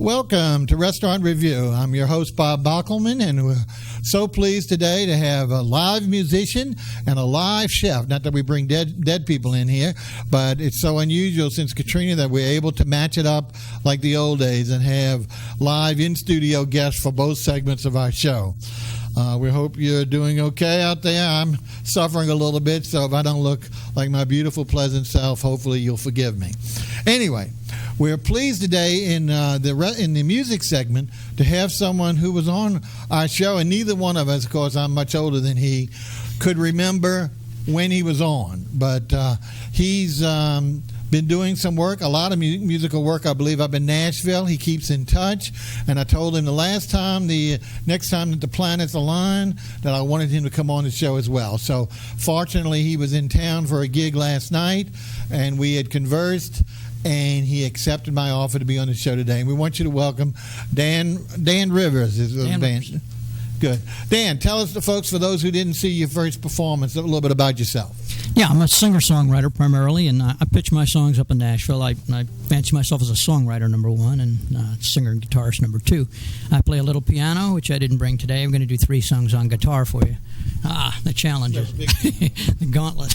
Welcome to Restaurant Review. I'm your host, Bob Bockelman, and we're so pleased today to have a live musician and a live chef. Not that we bring dead people in here, but it's so unusual since Katrina that we're able to match it up like the old days and have live in-studio guests for both segments of our show. We hope you're doing okay out there. I'm suffering a little bit, so if I don't look like my beautiful, pleasant self, hopefully you'll forgive me. Anyway, we're pleased today in the music segment to have someone who was on our show, and neither one of us, of course, I'm much older than he, could remember when he was on. But he's been doing some work, a lot of musical work, I believe, up in Nashville. He keeps in touch, and I told him the next time that the planets align, that I wanted him to come on the show as well. So fortunately, he was in town for a gig last night, and we had conversed, and he accepted my offer to be on the show today. And we want you to welcome Dan Rivers. Is the band. Good. Dan, tell us, the folks, for those who didn't see your first performance, a little bit about yourself. Yeah, I'm a singer-songwriter primarily, and I pitch my songs up in Nashville. I fancy myself as a songwriter, number one, and singer and guitarist, number two. I play a little piano, which I didn't bring today. I'm going to do 3 songs on guitar for you. The challenges. The gauntlet.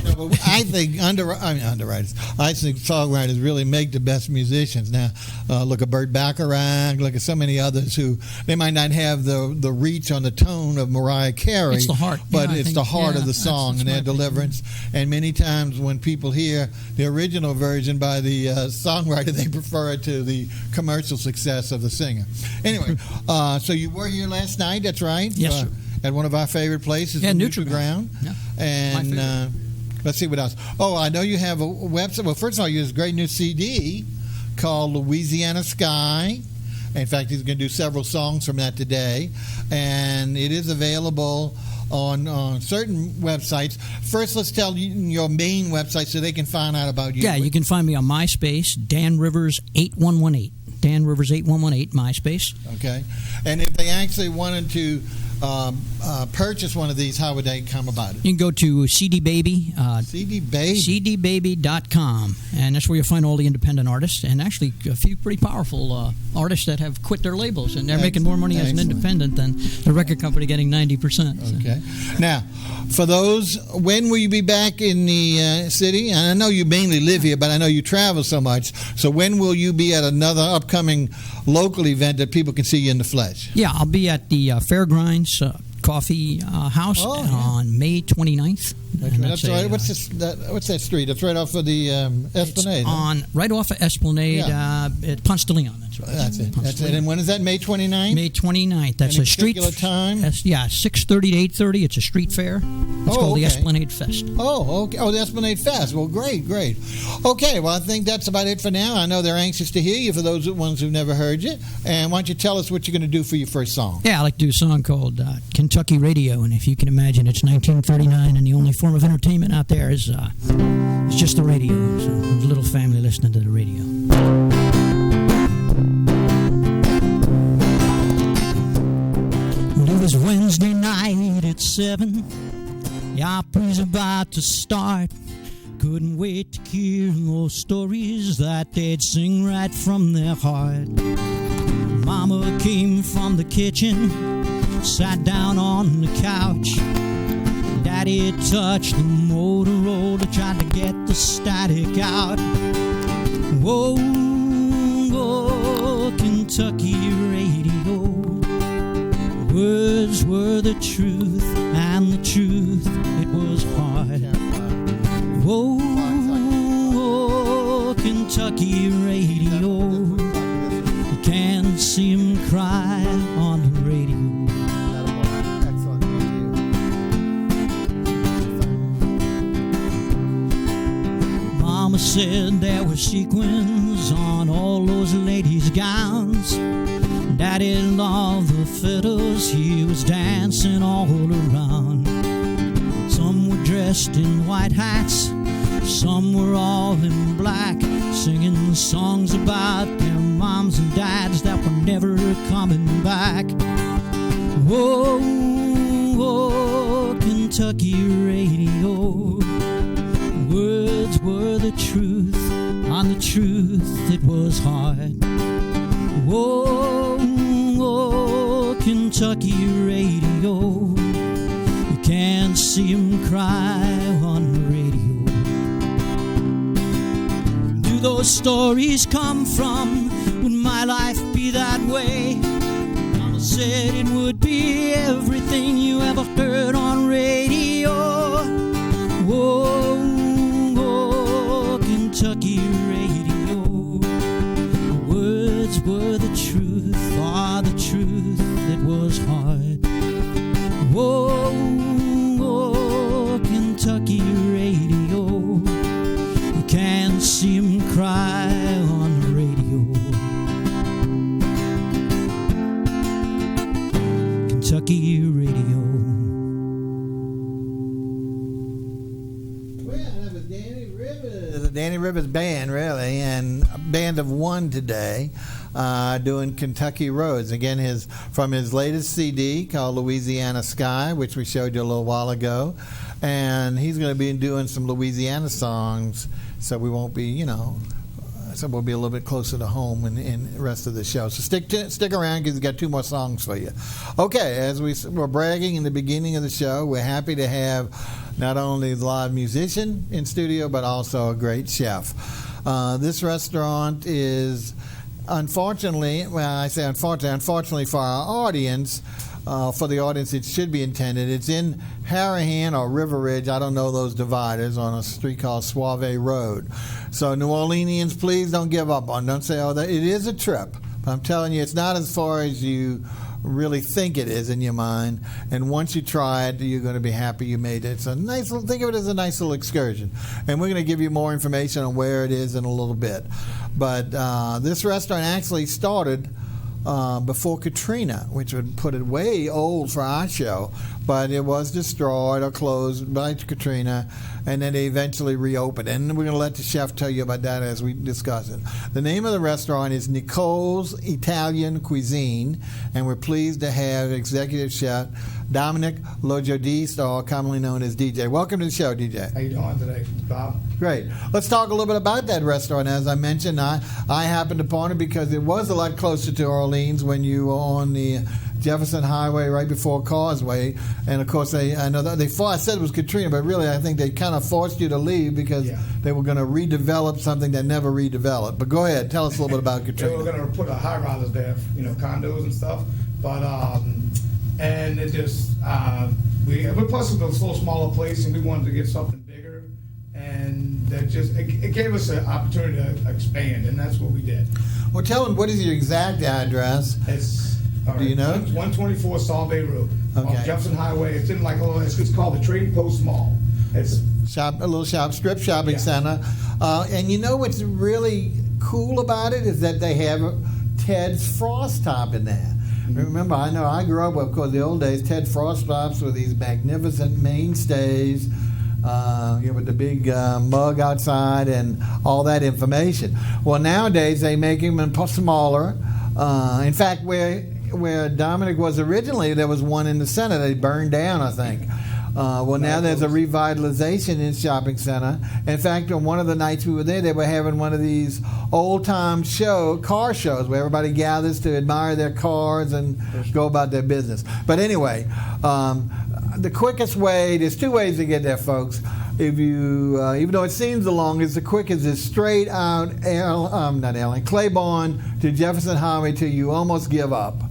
No, but I think underwriters. I think songwriters really make the best musicians. Now, look at Burt Bacharach. Look at so many others who they might not have the reach on the tone of Mariah Carey. It's the heart, but it's the heart of the song and their deliverance. And many times when people hear the original version by the songwriter, they prefer it to the commercial success of the singer. Anyway, so you were here last night. That's right. Yes, sir. At one of our favorite places, Neutral Ground. Yeah. And let's see what else. Oh, I know you have a website. Well, first of all, you have a great new CD called Louisiana Sky. In fact, he's going to do several songs from that today. And it is available on certain websites. First, let's tell you your main website so they can find out about you. Yeah, you can find me on MySpace, Dan Rivers 8118. Dan Rivers 8118, MySpace. Okay. And if they actually wanted to purchase one of these, how would they come about it? You can go to CD Baby. CDBaby.com. And that's where you'll find all the independent artists, and actually a few pretty powerful artists that have quit their labels, and they're making more money as an independent than the record company getting 90%. Okay. So. Now, for those, when will you be back in the city? And I know you mainly live here, but I know you travel so much. So when will you be at another upcoming local event that people can see you in the flesh? Yeah, I'll be at the Fairgrinds Coffee House on May 29th. That's right. What's that street? It's right off of the Esplanade. Right off of Esplanade at Ponce de Leon. That's right. That's it. And when is that? May 29th? May 29th. That's a street time? 6:30 to 8:30. It's a street fair. It's called the Esplanade Fest. Oh, okay. Oh, the Esplanade Fest. Well, great. Okay, well, I think that's about it for now. I know they're anxious to hear you for those ones who've never heard you. And why don't you tell us what you're going to do for your first song? Yeah, I like to do a song called Kentucky Radio. And if you can imagine, it's 1939, and the only form of entertainment out there is it's just the radio. So a little family listening to the radio. Well, it was Wednesday night at 7. The opera's about to start. Couldn't wait to hear those stories that they'd sing right from their heart. Mama came from the kitchen, sat down on the couch. Daddy touched the Motorola, tried to get the static out. Whoa, whoa, Kentucky radio. Words were the truth, and the truth, it was hard. Whoa, whoa, Kentucky radio. You can't see him cry on the radio. Mama said there were sequins on all those ladies' gowns. Daddy loved the fiddles, he was dancing all around. Some were dressed in white hats, some were all in black, singing songs about their moms and dads that were never coming back. Whoa, whoa, Kentucky radio. Words were the truth, on the truth it was hard. Oh, oh, Kentucky radio. You can't see 'em cry on the radio. Do those stories come from? Would my life be that way? Mama said it would be everything you ever heard on radio. Oh, oh, Kentucky radio. The words were the truth, are the truth that was hard. Oh, oh, Kentucky radio. You can't see 'em cry on the radio. Kentucky radio. Well, that was Danny Rivers. The Danny Rivers Band, really, and a band of one today, doing Kentucky Roads. Again, from his latest CD called Louisiana Sky, which we showed you a little while ago. And he's going to be doing some Louisiana songs, so we won't be, so we'll be a little bit closer to home in the rest of the show. So stick around because we've got two more songs for you. Okay, as we were bragging in the beginning of the show, we're happy to have not only the live musician in studio, but also a great chef. This restaurant is, unfortunately for our audience, for the audience it should be intended, it's in HRAHAN or River Ridge, I don't know those dividers, on a street called Suave Road. So New Orleanians, please don't give up on it. Don't say, it is a trip. But I'm telling you, it's not as far as you really think it is in your mind. And once you try it, you're going to be happy you made it. It's a nice little, think of it as a nice little excursion. And we're going to give you more information on where it is in a little bit. But this restaurant actually started before Katrina, which would put it way old for our show, but it was destroyed or closed by Katrina, and then they eventually reopened. And we're going to let the chef tell you about that as we discuss it. The name of the restaurant is Nicoles Italian Cuisine, and we're pleased to have executive chef Dominic Lojodiste, or commonly known as DJ. Welcome to the show, DJ. How you doing today, Bob? Great. Let's talk a little bit about that restaurant. As I mentioned, I happened upon it because it was a lot closer to Orleans when you were on the Jefferson Highway right before Causeway. And, of course, I said it was Katrina, but really I think they kind of forced you to leave because they were going to redevelop something that never redeveloped. But go ahead. Tell us a little bit about Katrina. They were going to put a high-rises there, condos and stuff. But, and it just, plus it was a little smaller place, and we wanted to get something bigger. And that just, it gave us an opportunity to expand, and that's what we did. Well, tell them, what is your exact address? Do you know? 124 Solvay Road, okay. Off Jefferson Highway. It's in it's called the Trading Post Mall. It's a little strip shopping center. And you know what's really cool about it is that they have Ted's Frost Top in there. Remember, I know I grew up with, of course, the old days, Ted Frost Tops were these magnificent mainstays, with the big mug outside and all that information. Well, nowadays they make them smaller. In fact, where Dominic was originally, there was one in the center. They burned down, I think. Now there's a revitalization in the shopping center. In fact, on one of the nights we were there, they were having one of these old-time car shows where everybody gathers to admire their cars and go about their business. But anyway, the quickest way, there's two ways to get there, folks. If you, even though it seems the longest, the quickest is straight out Claiborne to Jefferson Highway till you almost give up.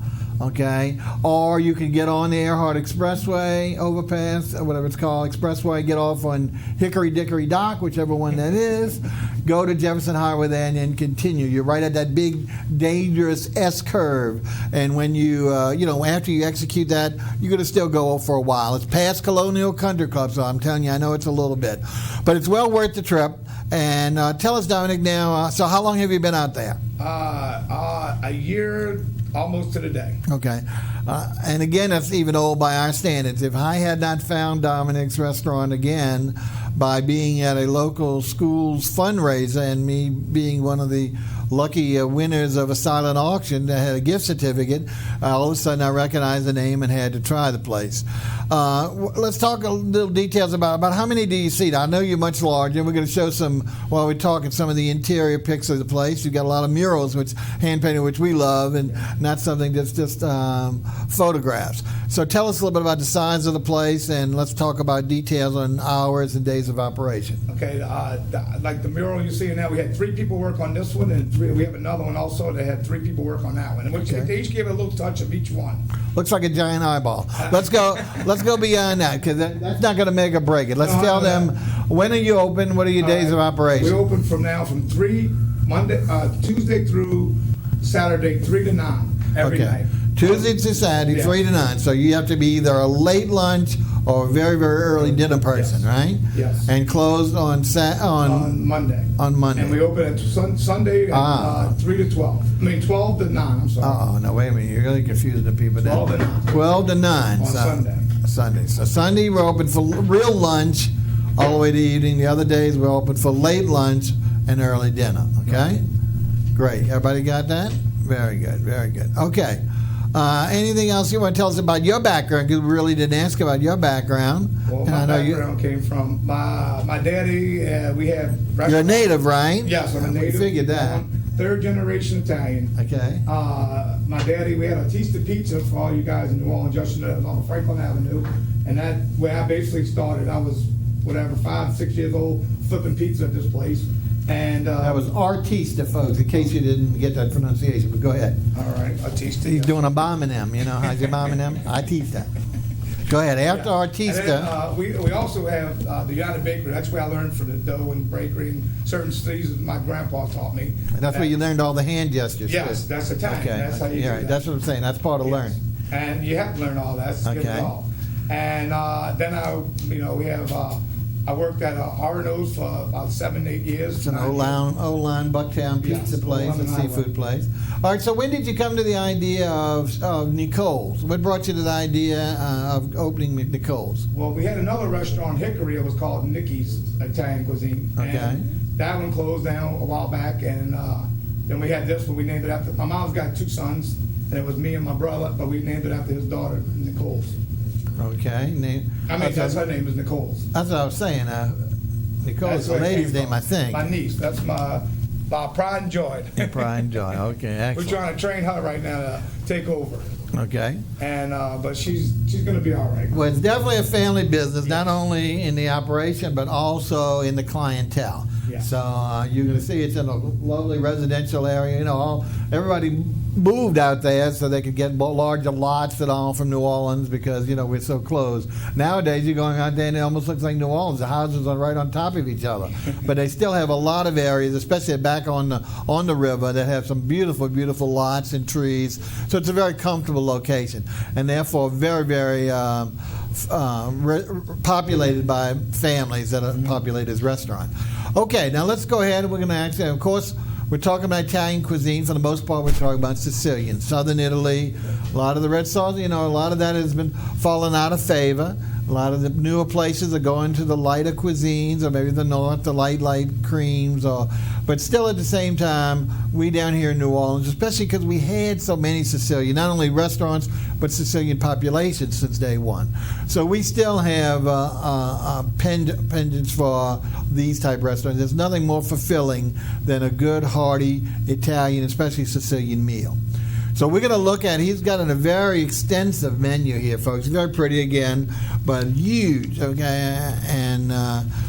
Okay, or you can get on the Earhart Expressway overpass, or whatever it's called, expressway, get off on Hickory Dickory Dock, whichever one that is, go to Jefferson Highway there and then continue. You're right at that big, dangerous S-curve, and when you, after you execute that, you're going to still go for a while. It's past Colonial Country Club, so I'm telling you, I know it's a little bit, but it's well worth the trip. And tell us, Dominic, now, so how long have you been out there? A year, almost to the day. Okay. And again, that's even old by our standards. If I had not found Dominic's restaurant again by being at a local school's fundraiser and me being one of the lucky winners of a silent auction that had a gift certificate. All of a sudden, I recognized the name and had to try the place. Let's talk a little details about how many do you see? I know you're much larger. We're going to show some, while we're talking, some of the interior pics of the place. You've got a lot of murals, which hand painted, which we love, and not something that's just photographs. So tell us a little bit about the size of the place, and let's talk about details on hours and days of operation. Okay, like the mural you're seeing now, we had 3 people work on this one, and we have another one also that had 3 people work on that one. And they each gave a little touch of each one. Looks like a giant eyeball. Let's go beyond that, because that's not going to make or break it. Let's tell them, when are you open? What are your days of operation? We open from Tuesday through Saturday, 3 to 9 every night. Tuesday to Saturday, 3 to 9. So you have to be either a late lunch or a very, very early dinner person, right? Yes. And closed on Monday. On Monday. And we open at Sunday at 3 to 12. I mean 12 to 9. I'm sorry. Oh no! Wait a minute. You're really confusing the people. 12 to 9. 12 to 9 on Sunday. Sunday. So Sunday we're open for real lunch all the way to evening. The other days we're open for late lunch and early dinner. Okay. Great. Everybody got that? Very good. Very good. Okay. Anything else you want to tell us about your background? Because we really didn't ask about your background. Well, my background came from my daddy. We had You're a native, right? Yes, I'm a native. We figured that. 3rd generation Italian. Okay. My daddy, we had a Tista Pizza for all you guys in New Orleans, just on Franklin Avenue, and that where I basically started. I was 5, 6 years old flipping pizza at this place. And that was Artista, folks, in case you didn't get that pronunciation, but go ahead. All right, Artista. He's doing a bombing them, you know, how's your bombing them? Artista. Go ahead, after Artista. And then, we also have the United Bakery. That's where I learned for the dough and bakery and certain things that my grandpa taught me. And that's where you learned all the hand gestures. Yes, that's Italian. Okay, that's how you do that. That's what I'm saying, that's part of learning. And you have to learn all that. That's good at all. And then we have... I worked at R&O's for about 7, 8 years. It's an old line Bucktown pizza place and seafood place. All right, so when did you come to the idea of Nicoles? What brought you to the idea of opening Nicoles? Well, we had another restaurant, Hickory. It was called Nicoles Italian Cuisine. Okay. And that one closed down a while back, and then we had this one. We named it after. My mom's got 2 sons, and it was me and my brother, but we named it after his daughter, Nicoles. Okay. That's her name is Nicoles. That's what I was saying. Nicoles is the lady's name, I think. My niece. That's my pride and joy. Your pride and joy. Okay, excellent. We're trying to train her right now to take over. Okay. And but she's going to be all right. Well, it's definitely a family business, not only in the operation but also in the clientele. Yeah. So you're going to see it's in a lovely residential area. You know, everybody moved out there so they could get larger lots and all from New Orleans because, you know, we're so close. Nowadays, you're going out there and it almost looks like New Orleans. The houses are right on top of each other. But they still have a lot of areas, especially back on the river, that have some beautiful, beautiful lots and trees. So it's a very comfortable location and therefore very, very populated by families that populate this restaurant. Okay, now let's go ahead and we're going to actually, of course, we're talking about Italian cuisine. For the most part, we're talking about Sicilian, southern Italy. A lot of the red sauce, you know, a lot of that has been falling out of favor. A lot of the newer places are going to the lighter cuisines, or maybe the north, the light creams, but still at the same time, we down here in New Orleans, especially because we had so many Sicilian, not only restaurants, but Sicilian population since day one. So we still have pendants for these type restaurants. There's nothing more fulfilling than a good, hearty Italian, especially Sicilian meal. So we're going to look at, he's got a very extensive menu here, folks. Very pretty again, but huge, okay? And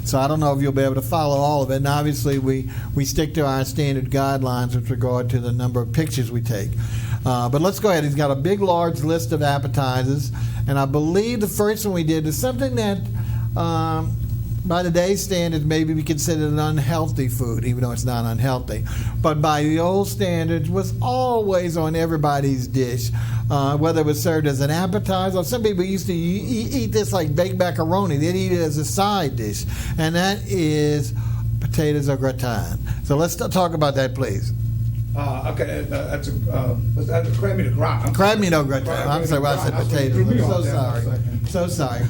so I don't know if you'll be able to follow all of it. And obviously we stick to our standard guidelines with regard to the number of pictures we take. But let's go ahead. He's got a big, large list of appetizers. And I believe the first one we did is something that, by today's standards, maybe we consider an unhealthy food, even though it's not unhealthy. But by the old standards, was always on everybody's dish, whether it was served as an appetizer. Some people used to eat this like baked macaroni. They'd eat it as a side dish, and that is potatoes au gratin. So let's talk about that, please. Okay, that's what's that? Crab meat au gratin. Crab meat au gratin. I'm sorry, I said potatoes. I'm so sorry. So sorry.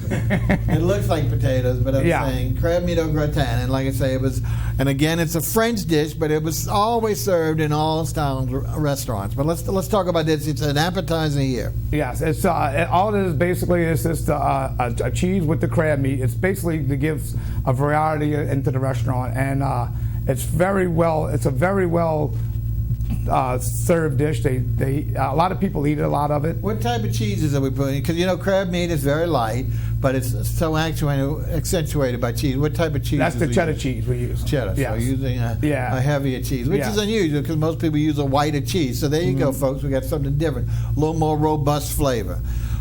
It looks like potatoes, but I'm saying crab meat au gratin. And like I say, it was, and again, it's a French dish, but it was always served in all styles restaurants. But let's talk about this. It's an appetizer here. Yes, it's all it is basically is just a cheese with the crab meat. It's basically to give a variety into the restaurant, and it's a very well served dish. A lot of people eat a lot of it. What type of cheeses are we putting? Because crab meat is very light, but it's so accentuated by cheese. What type of cheese? That's the cheddar cheese we use. Cheddar. Yes. So using a heavier cheese, which is unusual because most people use a whiter cheese. So there you go, folks. We got something different, a little more robust flavor.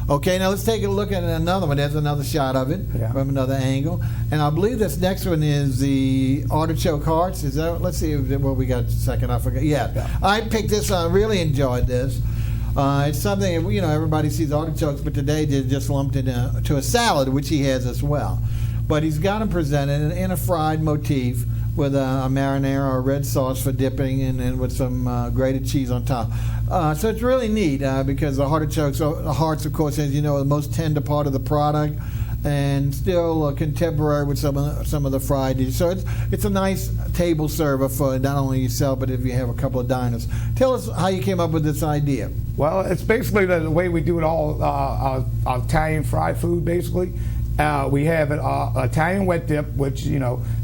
Okay, now let's take a look at another one. There's another shot of it from another angle. And I believe this next one is the artichoke hearts. Is that? Let's see what we got second. I forgot. Yeah. I picked this. I really enjoyed this. It's something, everybody sees artichokes, but today they're just lumped into a salad, which he has as well. But he's got them presented in a fried motif with a marinara or red sauce for dipping, and then with some grated cheese on top. So it's really neat because the hearts, of course, as you know, are the most tender part of the product, and still contemporary with some of the fried dishes. So it's a nice table server for not only yourself, but if you have a couple of diners. Tell us how you came up with this idea. Well, it's basically the way we do it all, Italian fried food, basically. We have an Italian wet dip, which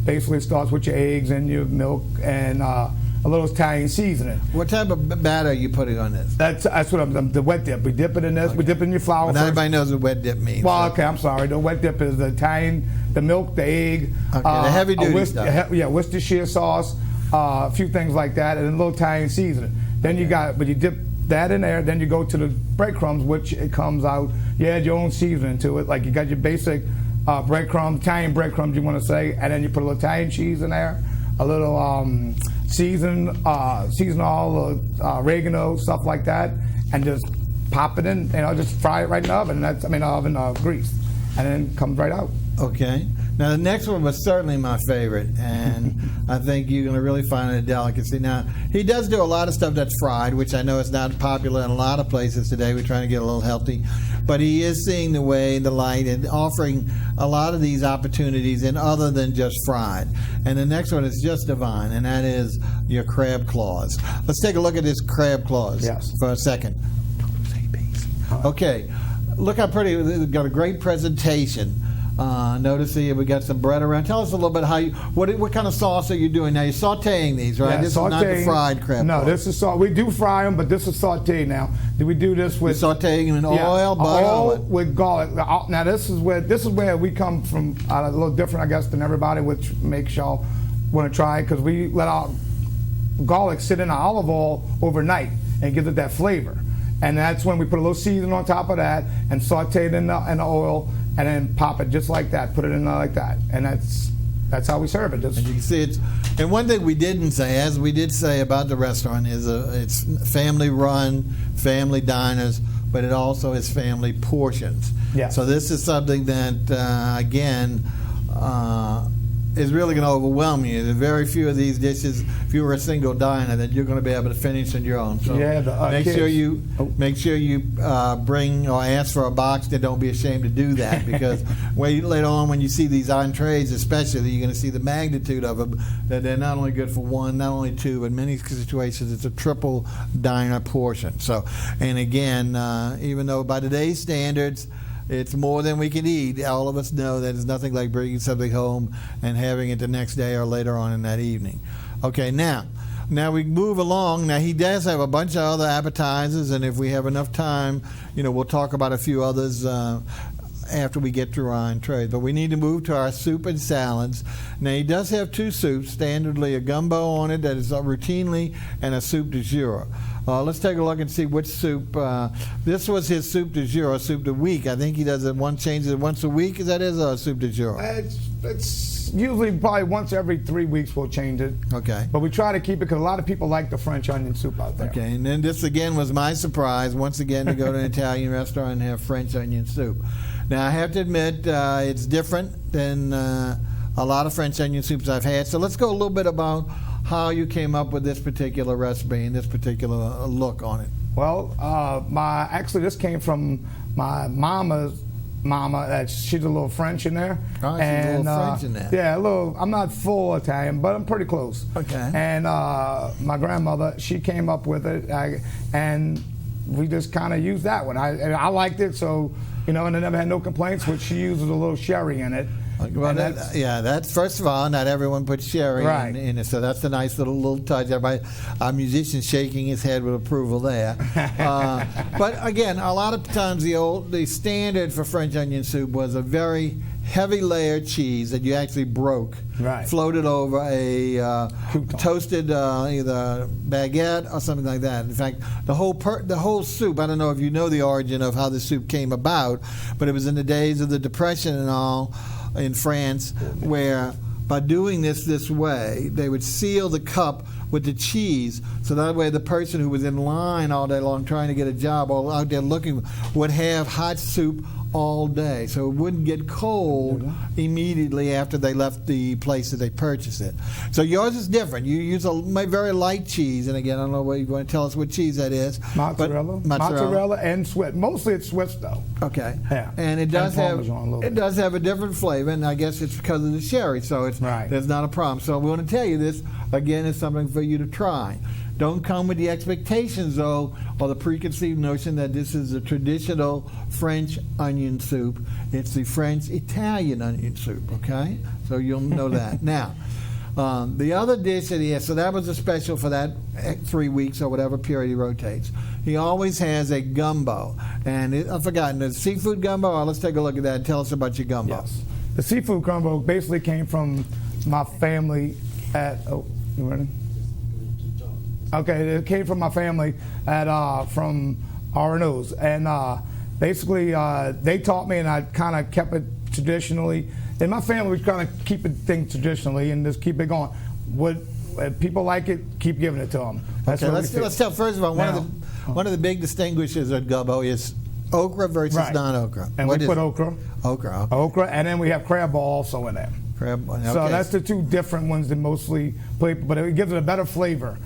basically starts with your eggs and your milk and a little Italian seasoning. What type of batter are you putting on this? That's what the wet dip. We dip it in this. Okay. We dip it in your flour. But everybody knows what wet dip means. Well, okay, I'm sorry. The wet dip is the Italian, the milk, the egg, the heavy duty stuff. Worcestershire sauce, a few things like that, and a little Italian seasoning. Then you dip that in there. Then you go to the breadcrumbs, which it comes out. You add your own seasoning to it. Like you got your basic breadcrumbs, Italian breadcrumbs, you want to say, and then you put a little Italian cheese in there, a little season all oregano, stuff like that, and just pop it in, just fry it right in the oven. Grease, and then it comes right out. Okay. Now the next one was certainly my favorite, and I think you're going to really find it a delicacy. Now he does do a lot of stuff that's fried, which I know is not popular in a lot of places today. We're trying to get a little healthy, but he is seeing the way, the light, and offering a lot of these opportunities in other than just fried. And the next one is just divine, and that is your crab claws. Let's take a look at this crab claws for a second. Okay, look how pretty. We've got a great presentation. Notice here we got some bread around. Tell us a little bit what kind of sauce are you doing now? You're sautéing these, right? Yeah, this is not the fried crab. No, this is sauce. We do fry them, but this is sauté now. Do we do this with sautéing them in oil, butter? Oil with garlic. Now this is where we come from. A little different, I guess, than everybody, which makes y'all want to try it because we let our garlic sit in our olive oil overnight and gives it that flavor. And that's when we put a little seasoning on top of that and saute it in the oil. And then pop it just like that, put it in there like that, and that's how we serve it. And you can see and one thing we didn't say, as we did say about the restaurant, is it's family run, family diners, but it also is family portions. Yeah. So this is something that again is really going to overwhelm you. There are very few of these dishes, if you were a single diner, that you're going to be able to finish on your own. So make sure you bring or ask for a box. Then don't be ashamed to do that, because later on when you see these entrees especially, you're going to see the magnitude of them, that they're not only good for one, not only two, but in many situations it's a triple diner portion. So, and again, even though by today's standards it's more than we can eat, all of us know that it's nothing like bringing something home and having it the next day or later on in that evening. Okay, now we move along. Now he does have a bunch of other appetizers, and if we have enough time, we'll talk about a few others after we get through our entrees. But we need to move to our soup and salads. Now he does have two soups, standardly a gumbo on it that is routinely, and a soup du jour. Let's take a look and see which soup. This was his soup du jour, soup du week. I think he does it changes it once a week. Is that his soup du jour? It's usually probably once every 3 weeks we'll change it. Okay. But we try to keep it because a lot of people like the French onion soup out there. Okay, and then this again was my surprise, once again, to go to an Italian restaurant and have French onion soup. Now I have to admit it's different than a lot of French onion soups I've had. So let's go a little bit about how you came up with this particular recipe and this particular look on it. Well, actually this came from my mama's mama. She's a little French in there. Oh, she's a little French in there. Yeah, a little. I'm not full Italian, but I'm pretty close. Okay. And my grandmother, she came up with it, and we just kind of used that one. I liked it, so and I never had no complaints. But she uses a little sherry in it. Well, that's first of all, not everyone puts sherry in it, so that's a nice little touch. Everybody, our musician shaking his head with approval there. But again, a lot of times the standard for French onion soup was a very heavy layered cheese that you actually broke, floated over a toasted either baguette or something like that. In fact, the whole soup, I don't know if you know the origin of how the soup came about, but it was in the days of the Depression and all in France, where by doing this way, they would seal the cup with the cheese, so that way the person who was in line all day long trying to get a job or out there looking would have hot soup all day, so it wouldn't get cold immediately after they left the place that they purchased it. So yours is different. You use a very light cheese, and again, I don't know what you want to tell us what cheese that is. Mozzarella and Swiss. Mostly it's Swiss though. Okay. Yeah. And it does have a different flavor, and I guess it's because of the sherry, so there's not a problem. So we want to tell you this again is something for you to try. Don't come with the expectations, though, or the preconceived notion that this is a traditional French onion soup. It's the French-Italian onion soup, okay? So you'll know that. Now, the other dish that he has, so that was a special for that 3 weeks or whatever period he rotates. He always has a gumbo. And I've forgotten, the seafood gumbo? Oh, let's take a look at that and tell us about your gumbo. Yes. The seafood gumbo basically came from my family at, you ready? Okay, it came from my family from R&O's, and basically they taught me, and I kind of kept it traditionally. In my family, we kind of keep things traditionally and just keep it going. If people like it, keep giving it to them. That's okay, let's tell first of all, one of the big distinguishers of gumbo is okra versus non-okra. And we put okra. Okra. Okay. Okra, and then we have crab ball also in there. Crab, okay. So that's the two different ones that mostly play, but it gives it a better flavor.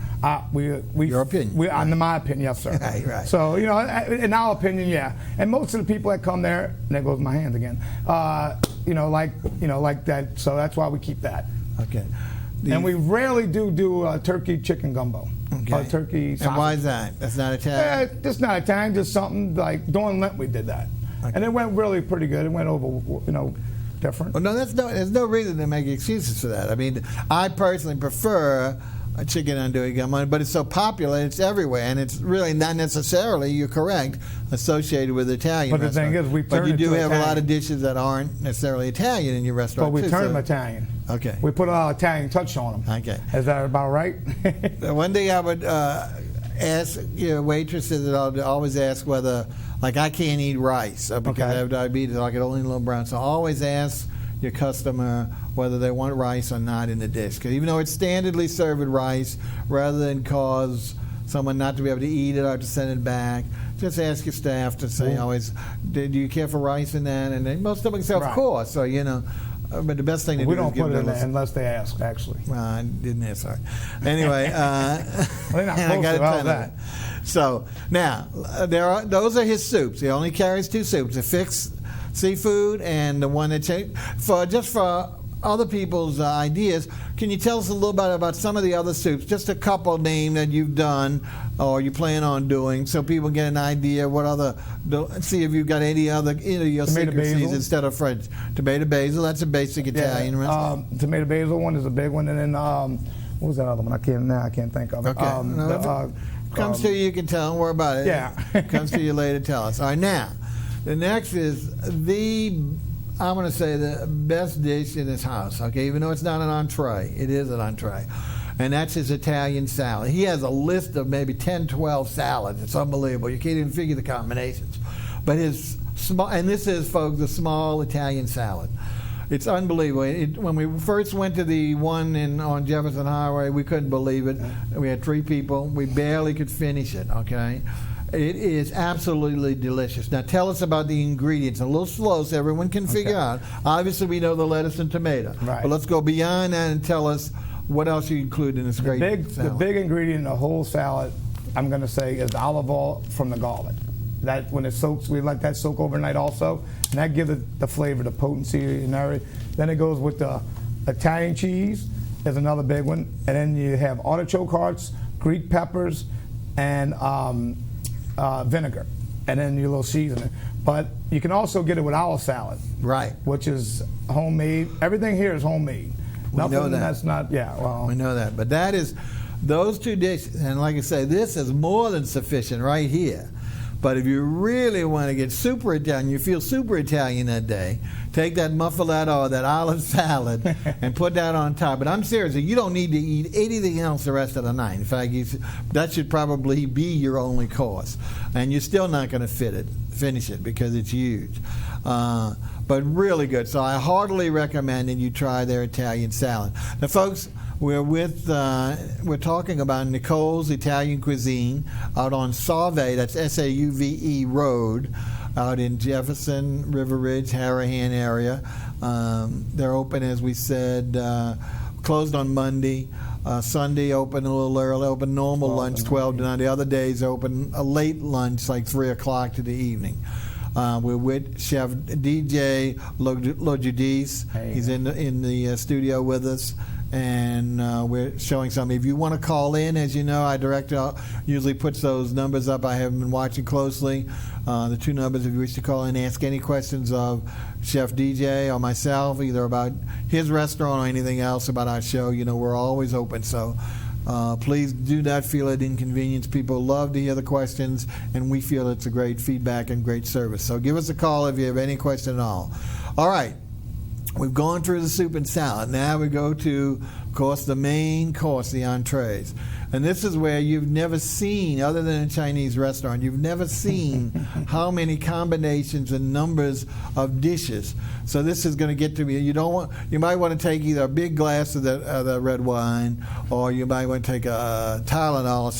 Your opinion? In my opinion, yes, sir. Right. So in our opinion, yeah. And most of the people that come there, and there goes my hands again. Like that. So that's why we keep that. Okay. And we rarely do turkey chicken gumbo. Okay. Turkey sausage. And why is that? That's not Italian? Yeah, it's not Italian. Just something like during Lent we did that, and it went really pretty good. It went over, different. Well, no, there's no reason to make excuses for that. I mean, I personally prefer a chicken andouille gumbo, but it's so popular, it's everywhere, and it's really not necessarily, you're correct, associated with Italian But the thing is, but you do have a lot of dishes that aren't necessarily Italian in your restaurant. But we turn them Italian. Okay. We put a Italian touch on them. Okay. Is that about right? One thing I would ask waitresses that I'll always ask whether, like, I can't eat rice because I have diabetes, I can only eat a little brown. So always ask your customer whether they want rice or not in the dish. Because even though it's standardly served with rice, rather than cause someone not to be able to eat it or to send it back, just ask your staff to say always, do you care for rice in that? And most of them say, of course. So, but the best thing to do is give them. We don't put it in there unless they ask, actually. Well, I didn't ask, sorry. Anyway, they're not supposed to about that. So now those are his soups. He only carries two soups: the fixed seafood and the one that for other people's ideas. Can you tell us a little bit about some of the other soups? Just a couple name that you've done or you plan on doing, so people get an idea what other. See if you've got any other your secrecies instead of French. Tomato basil. That's a basic Italian recipe. Tomato basil one is a big one, and then what was that other one? I can't think of it. Okay. Comes to you can tell. Don't worry about it. Yeah. Comes to you later. Tell us. All right. Now, the next is I'm going to say the best dish in his house, okay? Even though it's not an entree, it is an entree. And that's his Italian salad. He has a list of maybe 10, 12 salads. It's unbelievable. You can't even figure the combinations. But and this is, folks, a small Italian salad. It's unbelievable. When we first went to the one on Jefferson Highway, we couldn't believe it. We had 3 people. We barely could finish it, okay? It is absolutely delicious. Now tell us about the ingredients. A little slow so everyone can figure out. Obviously we know the lettuce and tomato. Right. But let's go beyond that and tell us what else you include in this great The salad? big ingredient in the whole salad, I'm going to say, is olive oil from the garlic. That when it soaks, we let that soak overnight also, and that gives it the flavor, the potency, and everything. Then it goes with the Italian cheese is another big one, and then you have artichoke hearts, Greek peppers, and vinegar, and then your little seasoning. But you can also get it with our salad, Right. which is homemade. Everything here is homemade. Nothing know that. that's not. Yeah, well, We know that. But that is, those two dishes, and like I say, this is more than sufficient right here. But if you really want to get super Italian, you feel super Italian that day, take that muffaletta or that olive salad and put that on top. But I'm serious, you don't need to eat anything else the rest of the night. In fact, that should probably be your only course. And you're still not going to finish it because it's huge. But really good. So I heartily recommend that you try their Italian salad. Now, folks, we're talking about Nicoles Italian Cuisine out on Sauve, that's Sauve Road, out in Jefferson, River Ridge, HRAHAN area. They're open, as we said, closed on Monday. Sunday open a little early, open normal lunch 12 to 9. The other days open a late lunch, like 3 o'clock to the evening. We're with Chef DJ Lojudis. He's in the studio with us. And we're showing something. If you want to call in, as you know, our director usually puts those numbers up. I haven't been watching closely. The two numbers, if you wish to call in, ask any questions of Chef DJ or myself, either about his restaurant or anything else about our show. You know, we're always open. So please do not feel it inconvenience. People love to hear the questions, and we feel it's a great feedback and great service. So give us a call if you have any question at all. All right. We've gone through the soup and salad. Now we go to, of course, the main course, the entrees. And this is where you've never seen, other than a Chinese restaurant, you've never seen how many combinations and numbers of dishes. So this is going to get to be, you might want to take either a big glass of the red wine, or you might want to take a Tylenol or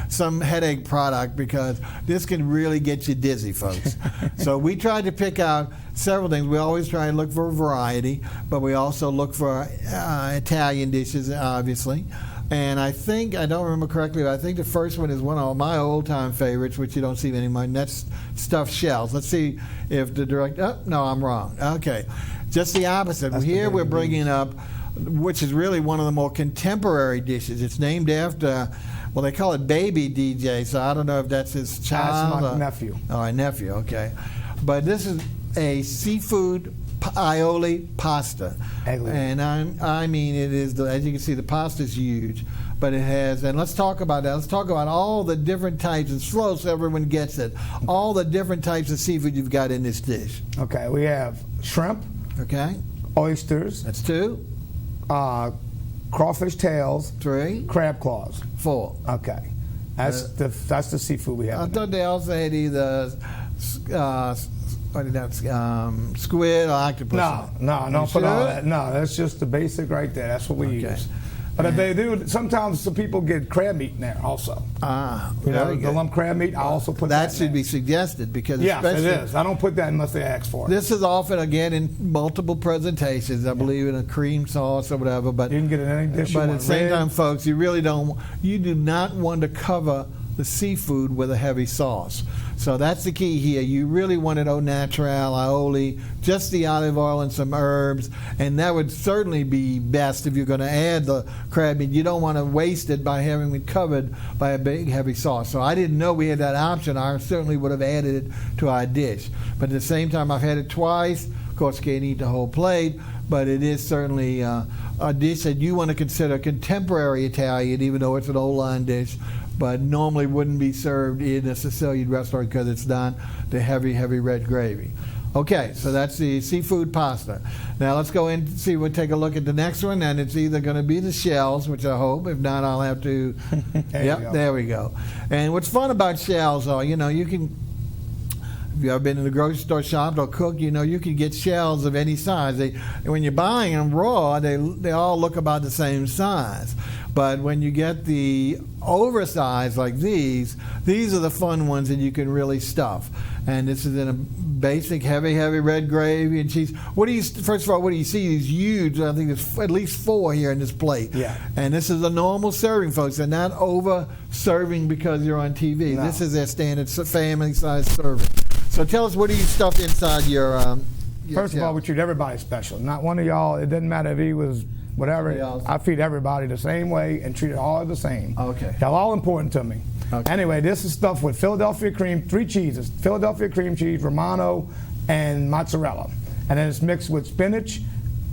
some headache product, because this can really get you dizzy, folks. So we tried to pick out several things. We always try and look for a variety, but we also look for Italian dishes, obviously. And I don't remember correctly, but I think the first one is one of my old-time favorites, which you don't see anymore, and that's stuffed shells. Let's see if the director... Oh, no, I'm wrong. Okay. Just the opposite. Here we're bringing up, which is really one of the more contemporary dishes. It's named after... Well, they call it Baby DJ, so I don't know if that's his child. That's my nephew. Oh, my nephew, okay. But this is a seafood aioli pasta. And I mean, it is, as you can see, the pasta is huge, but it has, and let's talk about that. Let's talk about all the different types, and slow so everyone gets it, all the different types of seafood you've got in this dish. Okay, we have shrimp. Okay. Oysters. That's 2. Crawfish tails. 3. Crab claws. 4. Okay. That's the seafood we have. I thought they also had either squid or octopus. No, don't put all that. No, that's just the basic right there. That's what we use. But if they do, sometimes some people get crab meat in there also. The lump crab meat, I also put that in should be suggested, because yes, it is. I don't put that unless they ask for it. This is often, again, in multiple presentations, I believe, in a cream sauce or whatever. But you can get it in any dish. But at the same time, folks, you do not want to cover the seafood with a heavy sauce. So that's the key here. You really want it au naturel, aioli, just the olive oil and some herbs, and that would certainly be best if you're going to add the crab meat. You don't want to waste it by having it covered by a big heavy sauce. So I didn't know we had that option. I certainly would have added it to our dish. But at the same time, I've had it twice. Of course, can't eat the whole plate, but it is certainly a dish that you want to consider contemporary Italian, even though it's an old line dish, but normally wouldn't be served in a Sicilian restaurant because it's not the heavy red gravy. Okay, so that's the seafood pasta. Now let's go in and see. We'll take a look at the next one, and it's either going to be the shells, which I hope. If not, I'll have to. There we go. And what's fun about shells are, you can you ever been in the grocery store, shopped, or cooked, you know you can get shells of any size. When you're buying them raw, they all look about the same size. But when you get the oversized like these are the fun ones that you can really stuff. And this is in a basic heavy red gravy and cheese. First of all, what do you see? These huge, I think there's at least 4 here in this plate. Yeah. And this is a normal serving, folks. They're not over serving because you're on TV. No. This is their standard family size serving. So tell us, what do you stuff inside your First of all, we treat everybody special. Not one of y'all, it doesn't matter if he was whatever. I feed everybody the same way and treat it all the same. Okay. Y'all all important to me. Okay. Anyway, this is stuffed with Philadelphia cream, 3 cheeses, Philadelphia cream cheese, Romano, and mozzarella. And then it's mixed with spinach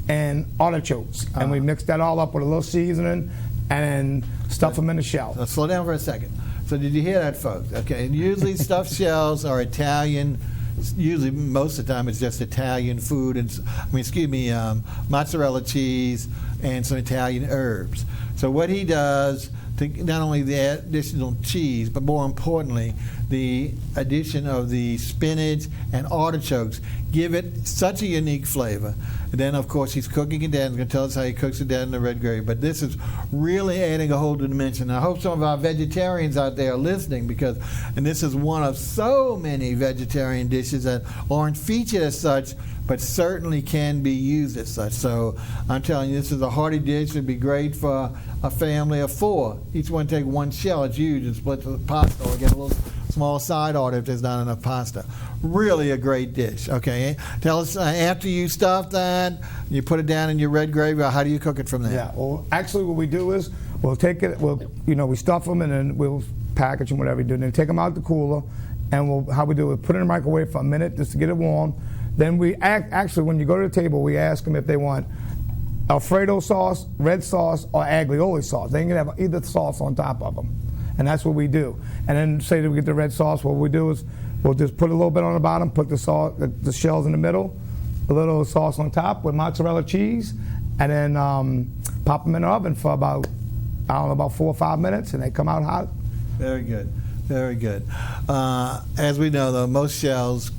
and artichokes. And we mix that all up with a little seasoning and then stuff them in the shell. Now, slow down for a second. So did you hear that, folks? Okay, and usually stuffed shells are Italian. Usually, most of the time, it's just Italian food, and mozzarella cheese and some Italian herbs. So what he does, to not only the additional cheese, but more importantly, the addition of the spinach and artichokes give it such a unique flavor. And then, of course, he's cooking it down. He's going to tell us how he cooks it down in the red gravy. But this is really adding a whole new dimension. I hope some of our vegetarians out there are listening, and this is one of so many vegetarian dishes that aren't featured as such, but certainly can be used as such. So I'm telling you, this is a hearty dish. It'd be great for a family of 4. Each one take 1 shell. It's huge, and split the pasta, or get a little small side order if there's not enough pasta. Really a great dish. Okay, tell us, after you stuff that, you put it down in your red gravy, how do you cook it from there? Yeah, well, actually what we do is we'll take it, we stuff them and then we'll package them, whatever we do, and then take them out the cooler, and how we do it, put it in the microwave for a minute just to get it warm. Then actually, when you go to the table, we ask them if they want Alfredo sauce, red sauce, or aglioli sauce. They can have either sauce on top of them. And that's what we do. And then say that we get the red sauce, what we do is we'll just put a little bit on the bottom, put the shells in the middle, a little sauce on top with mozzarella cheese, and then pop them in the oven for about 4 or 5 minutes, and they come out hot. Very good, very good. As we know, though, most shells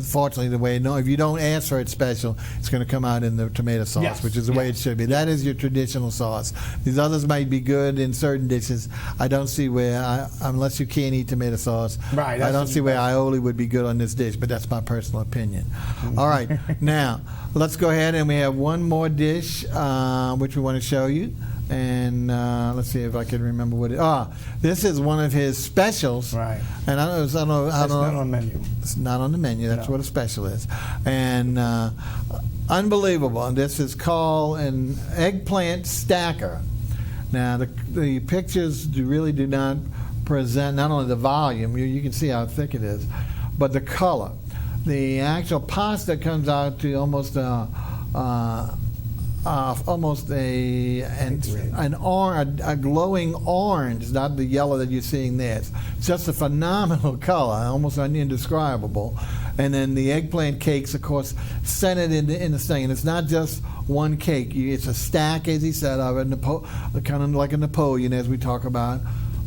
fortunately the way if you don't ask for it special, it's going to come out in the tomato sauce, yes, which is the way it should be. That is your traditional sauce. These others might be good in certain dishes. I don't see where, unless you can't eat tomato sauce, right, I don't see where aioli would be good on this dish, but that's my personal opinion. All right, now let's go ahead, and we have one more dish which we want to show you. And let's see if I can remember what it. This is one of his specials. Right. And I don't know. It's not on the menu. It's not on the menu. That's what a special is. And unbelievable. And this is called an eggplant stacker. Now the pictures really do not present not only the volume. You can see how thick it is, but the color. The actual pasta comes out to almost a glowing orange, not the yellow that you're seeing there. It's just a phenomenal color, almost indescribable. And then the eggplant cakes, of course, centered in the thing. And it's not just one cake. It's a stack, as he said, of it, kind of like a Napoleon, as we talk about.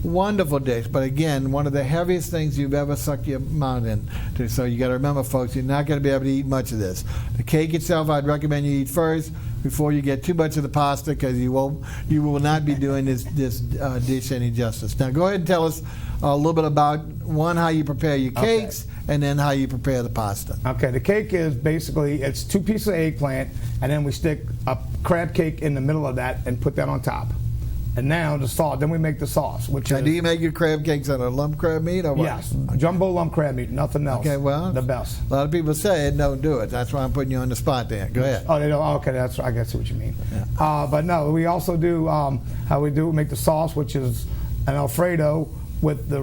Wonderful dish, but again, one of the heaviest things you've ever sucked your mouth into. So you got to remember, folks, you're not going to be able to eat much of this. The cake itself, I'd recommend you eat first before you get too much of the pasta, because you will not be doing this dish any justice. Now, go ahead and tell us a little bit about how you prepare your cakes, and then how you prepare the pasta. Okay, the cake is basically it's 2 pieces of eggplant, and then we stick a crab cake in the middle of that and put that on top. And now the sauce. Then we make the sauce, which is. Do you make your crab cakes out of lump crab meat or what? Yes, jumbo lump crab meat, nothing else. Okay, well, the best. A lot of people say don't do it. That's why I'm putting you on the spot there. Go ahead. Oh, they don't. Okay, I guess what you mean. Yeah. But no, we also do how we do make the sauce, which is an Alfredo with the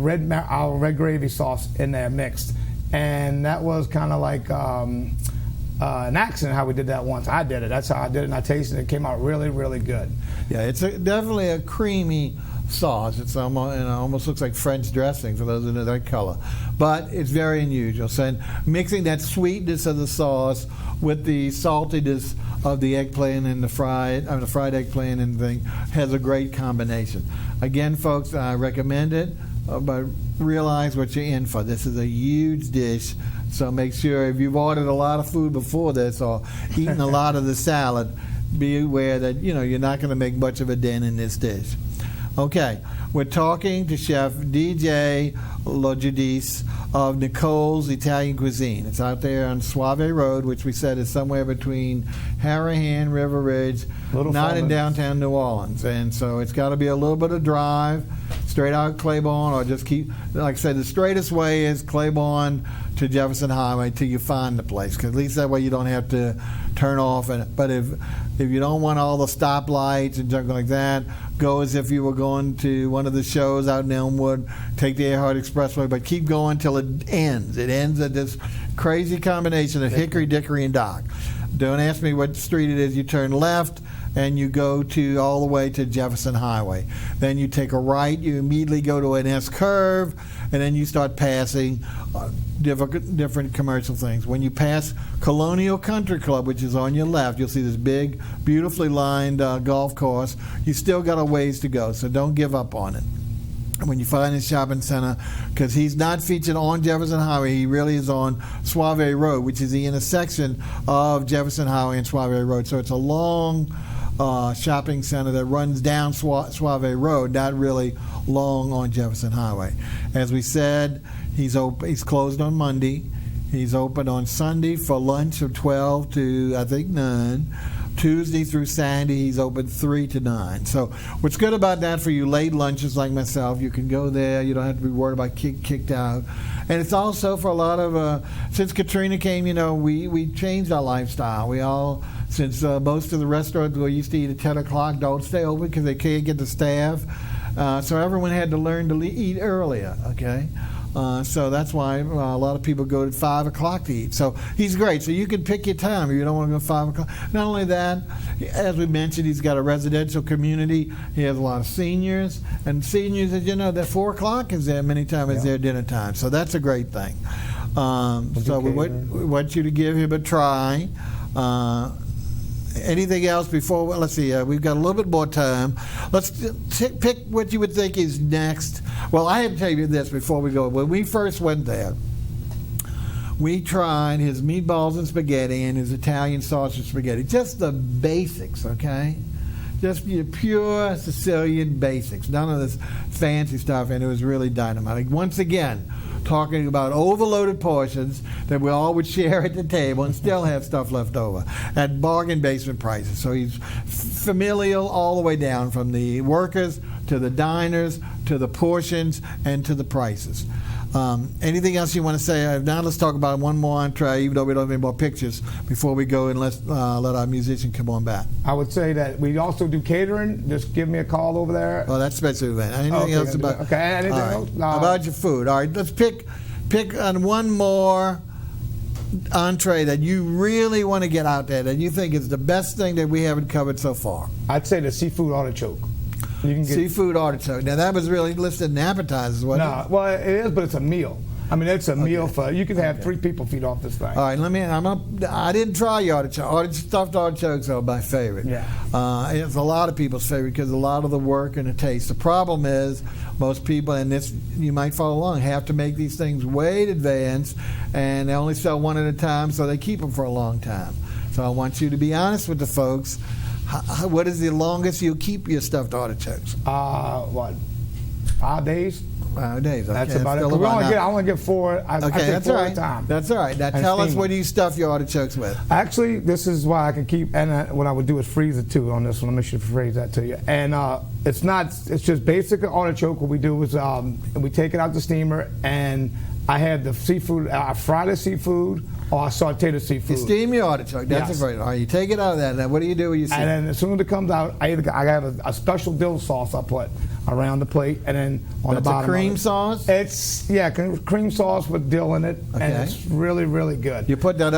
our red gravy sauce in there mixed, and that was kind of like. An accident how we did that once. I did it. That's how I did it, and I tasted it. It came out really, really good. Yeah, it's definitely a creamy sauce. It's almost looks like French dressing for those who know that color. But it's very unusual. So mixing that sweetness of the sauce with the saltiness of the eggplant and the fried eggplant and thing has a great combination. Again, folks, I recommend it. but realize what you're in for. This is a huge dish, so make sure if you've ordered a lot of food before this or eaten a lot of the salad, be aware that you're not going to make much of a dent in this dish. Okay, we're talking to Chef DJ Logidis of Nicoles Italian Cuisine. It's out there on Suave Road, which we said is somewhere between HRAHAN, River Ridge, not in downtown New Orleans. And so it's got to be a little bit of drive, straight out Claiborne, or just keep, like I said, the straightest way is Claiborne to Jefferson Highway till you find the place, because at least that way you don't have to turn off. But if you don't want all the stoplights and junk like that, go as if you were going to one of the shows out in Elmwood, take the Earhart Expressway, but keep going till it ends. It ends at this crazy combination of Hickory, Dickory, and Dock. Don't ask me what street it is. You turn left and you go to all the way to Jefferson Highway. Then you take a right, you immediately go to an S curve, and then you start passing different commercial things. When you pass Colonial Country Club, which is on your left, you'll see this big, beautifully lined golf course. You still got a ways to go, so don't give up on it. When you find his shopping center, because he's not featured on Jefferson Highway, he really is on Suave Road, which is the intersection of Jefferson Highway and Suave Road. So it's a long shopping center that runs down Suave Road, not really long on Jefferson Highway. As we said, he's closed on Monday. He's open on Sunday for lunch from 12 to, I think, 9. Tuesday through Saturday, he's open 3 to 9. So what's good about that for you late lunches like myself, you can go there. You don't have to be worried about kicked out. And it's also for a lot of, since Katrina came, we changed our lifestyle. We all, since most of the restaurants we used to eat at 10 o'clock don't stay open because they can't get the staff. So everyone had to learn to eat earlier, okay? So that's why a lot of people go at 5 o'clock to eat. So he's great. So you can pick your time if you don't want to go at 5 o'clock. Not only that, as we mentioned, he's got a residential community. He has a lot of seniors. And seniors, as you know, that 4 o'clock is there many times is their dinner time. So that's a great thing. So we want you to give him a try. Anything else before? Well, let's see. We've got a little bit more time. Let's pick what you would think is next. Well, I have to tell you this before we go. When we first went there, we tried his meatballs and spaghetti and his Italian sausage spaghetti. Just the basics, okay? Just your pure Sicilian basics. None of this fancy stuff, and it was really dynamite. Once again, talking about overloaded portions that we all would share at the table and still have stuff left over at bargain basement prices. So he's familial all the way down, from the workers to the diners to the portions and to the prices. Anything else you want to say? Now let's talk about one more entree, even though we don't have any more pictures, before we go and let our musician come on back. I would say that we also do catering. Just give me a call over there. Oh, that's special event. Anything else about? Okay, anything else? No. About your food. All right, let's pick on one more entree that you really want to get out there, that you think is the best thing that we haven't covered so far. I'd say the seafood artichoke. You can get seafood artichoke. Now that was really listed in appetizers, wasn't it? No, well it is, but it's a meal. I mean, it's a meal for, you can have 3 people feed off this thing. All right, I didn't try your artichoke. Stuffed artichokes are my favorite. Yeah. It's a lot of people's favorite because a lot of the work and the taste. The problem is most people, and this you might follow along, have to make these things way in advance, and they only sell one at a time, so they keep them for a long time. So I want you to be honest with the folks. What is the longest you'll keep your stuffed artichokes? 5 days? 5 days. Okay. That's about it. I only get 4. Okay, I that's all all right. right. Time. That's all right. Now tell us, what do you stuff your artichokes with? Actually, this is why I can keep. And what I would do is freeze it too on this one. Let me phrase that to you. And it's not. It's just basic artichoke. What we do is we take it out the steamer, and I have the seafood. I fry the seafood, or I saute the seafood. You steam your artichoke. That's a great. All right, you take it out of that. Now, what do you do with your seafood? And then as soon as it comes out, I have a special dill sauce I put around the plate, and then on the bottom. That's a cream sauce? It's cream sauce with dill in it, and it's really, really good. You put that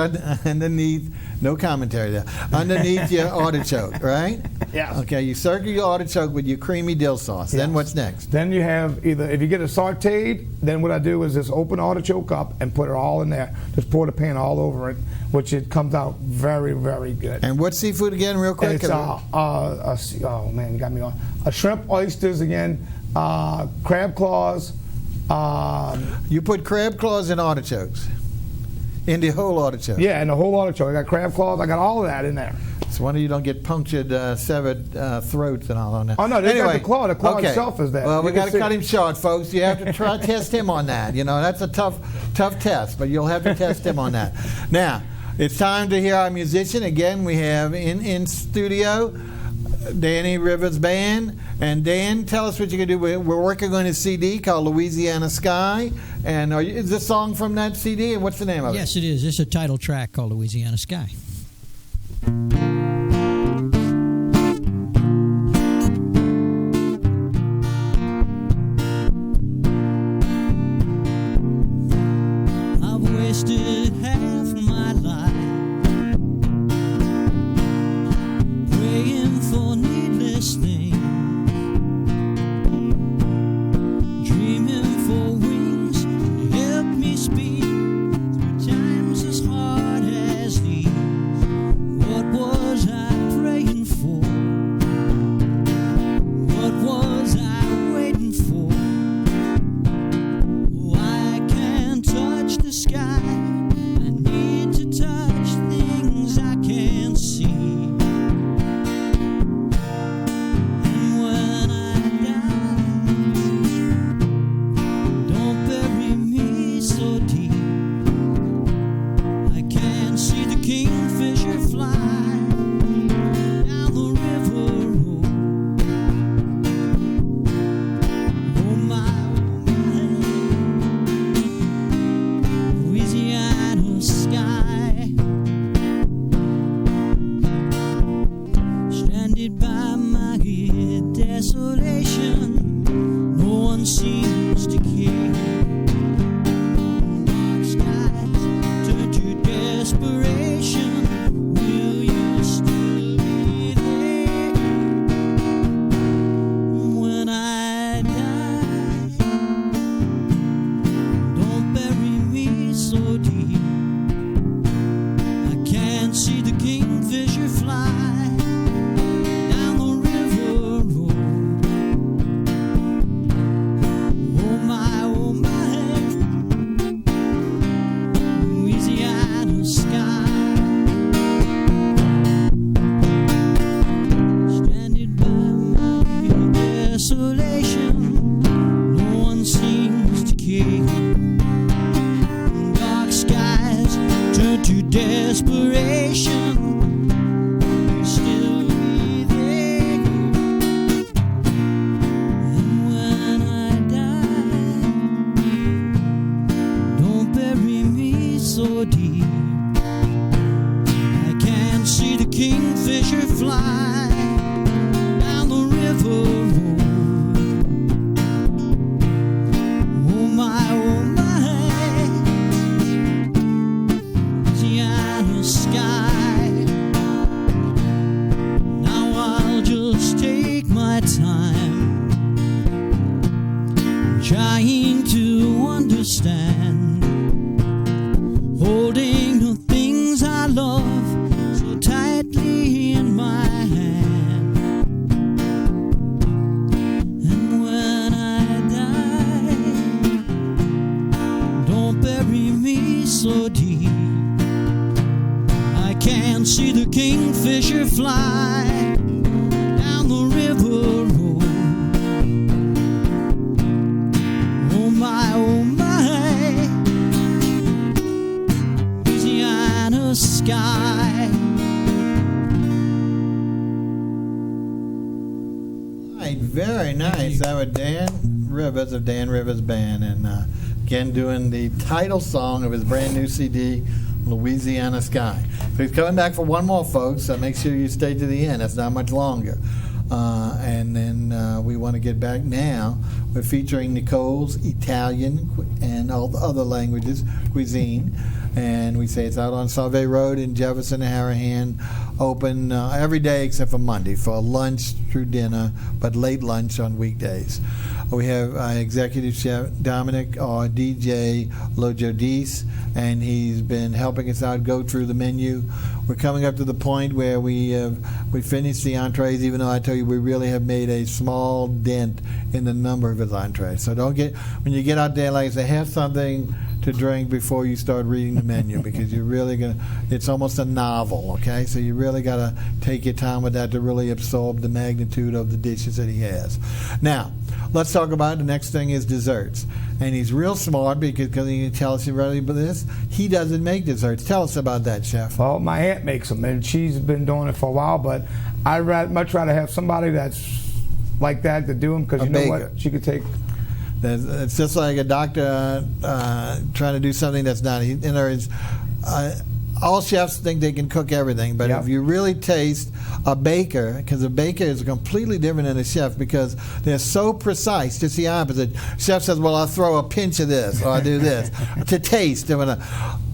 underneath. No commentary there. Underneath your artichoke, right? Yeah. Okay, you circle your artichoke with your creamy dill sauce. Yes. Then what's next? Then you have either, if you get it sauteed, then what I do is just open the artichoke up and put it all in there. Just pour the pan all over it, which it comes out very, very good. And what seafood again, real quick? It's oh man, you got me on. Shrimp, oysters again, crab claws, You put crab claws in artichokes. In the whole artichoke. Yeah, and the whole artichoke. I got crab claws. I got all of that in there. So wonder you don't get punctured, severed throats and all on that. Oh no, they got the claw. The claw okay. itself is that. Well, we got to cut him short, folks. You have to try test him on that. You know, that's a tough test, but you'll have to test him on that. Now, it's time to hear our musician again. We have in studio Danny Rivers Band. And Dan, tell us what you're going to do. We're working on a CD called Louisiana Sky. And is this song from that CD? And what's the name of it? Yes, it is. It's a title track called Louisiana Sky. I've wasted half my life praying for needless things. Very nice. That was Dan Rivers of Dan Rivers Band, and again doing the title song of his brand new CD, Louisiana Sky. So he's coming back for one more, folks, so make sure you stay to the end. That's not much longer. And then we want to get back now. We're featuring Nicoles, Italian, and all the other languages, cuisine. And we say it's out on Sauve Road in Jefferson, HRAHAN, open every day except for Monday for lunch through dinner, but late lunch on weekdays. We have executive chef Dominic or DJ Lojodis, and he's been helping us out go through the menu. We're coming up to the point where we finished the entrees, even though I tell you we really have made a small dent in the number of his entrees. So when you get out there, like I say, have something to drink before you start reading the menu, because you're really it's almost a novel, okay? So you really got to take your time with that to really absorb the magnitude of the dishes that he has. Now, let's talk about the next thing is desserts. And he's real smart because he can tell us already about this. He doesn't make desserts. Tell us about that, Chef. Well, my aunt makes them, and she's been doing it for a while, but I'd much rather have somebody that's like that to do them, because you know what? She could take... It's just like a doctor trying to do something that's not. All chefs think they can cook everything, but if you really taste a baker, because a baker is completely different than a chef, because they're so precise. Just the opposite. Chef says, well, I'll throw a pinch of this, or I'll do this. To taste,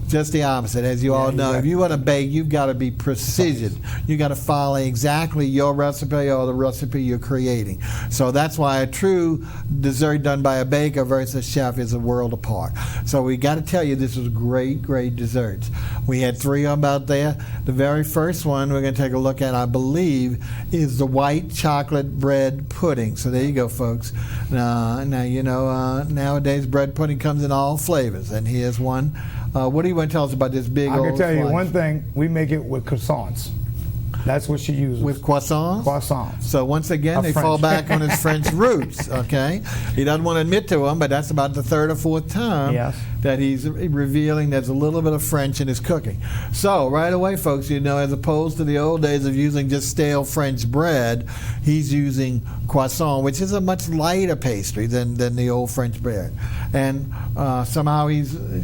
just the opposite. As you all know, if you want to bake, you've got to be precision. You've got to follow exactly your recipe or the recipe you're creating. So that's why a true dessert done by a baker versus a chef is a world apart. So we got to tell you, this is great, great desserts. We had 3 of them out there. The very first one we're going to take a look at, I believe, is the white chocolate bread pudding. So there you go, folks. Now you know, nowadays bread pudding comes in all flavors, and here's one. What do you want to tell us about this big old I can tell you slice? one thing. We make it with croissants. That's what she uses. With croissants? Croissants. So once again, they fall back on his French roots, okay? He doesn't want to admit to them, but that's about the 3rd or 4th time that he's revealing there's a little bit of French in his cooking. So right away, folks, you know, as opposed to the old days of using just stale French bread, he's using croissant, which is a much lighter pastry than the old French bread. And somehow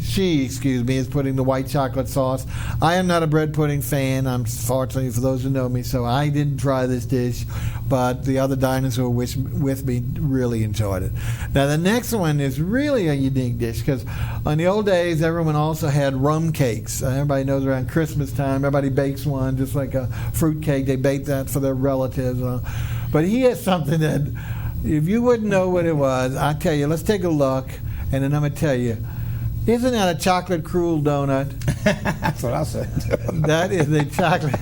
she is putting the white chocolate sauce. I am not a bread pudding fan, unfortunately, for those who know me, so I didn't try this dish, but the other diners who were with me really enjoyed it. Now the next one is really a unique dish, because in the old days everyone also had rum cakes. Everybody knows around Christmas time everybody bakes one, just like a fruit cake. They bake that for their relatives. But he has something that, if you wouldn't know what it was, I tell you, let's take a look, and then I'm going to tell you. Isn't that a chocolate cruel donut? That's what I said. That is a chocolate.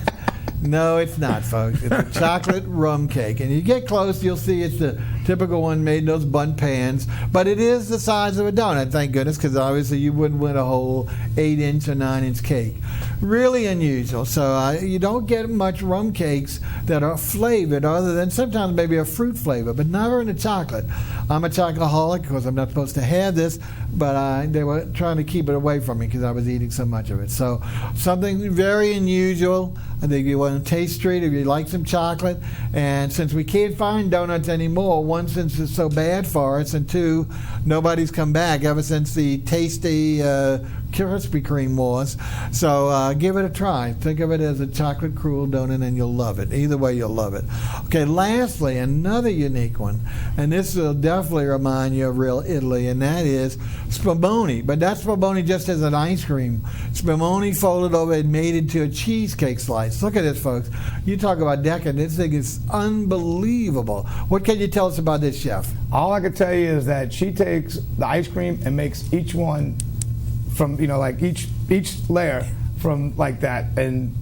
No, it's not, folks. It's a chocolate rum cake. And you get close, you'll see it's the typical one made in those bun pans. But it is the size of a donut, thank goodness, because obviously you wouldn't want a whole 8-inch or 9-inch cake. Really unusual. So you don't get much rum cakes that are flavored other than sometimes maybe a fruit flavor, but never in a chocolate. I'm a chocoholic because I'm not supposed to have this, but they were trying to keep it away from me because I was eating so much of it. So something very unusual. I think you want to taste treat if you like some chocolate. And since we can't find donuts anymore, one, since it's so bad for us, and 2, nobody's come back ever since the tasty Krispy Kreme wars. So give it a try. Think of it as a chocolate cruel donut and you'll love it. Either way, you'll love it. Okay, lastly, another unique one, and this will definitely remind you of real Italy, and that is spumoni. But that's spumoni just as an ice cream. Spumoni folded over and made into a cheesecake slice. Look at this, folks. You talk about decadent. This thing is unbelievable. What can you tell us about this, chef? All I can tell you is that she takes the ice cream and makes each one from, you know, like each layer from like that, and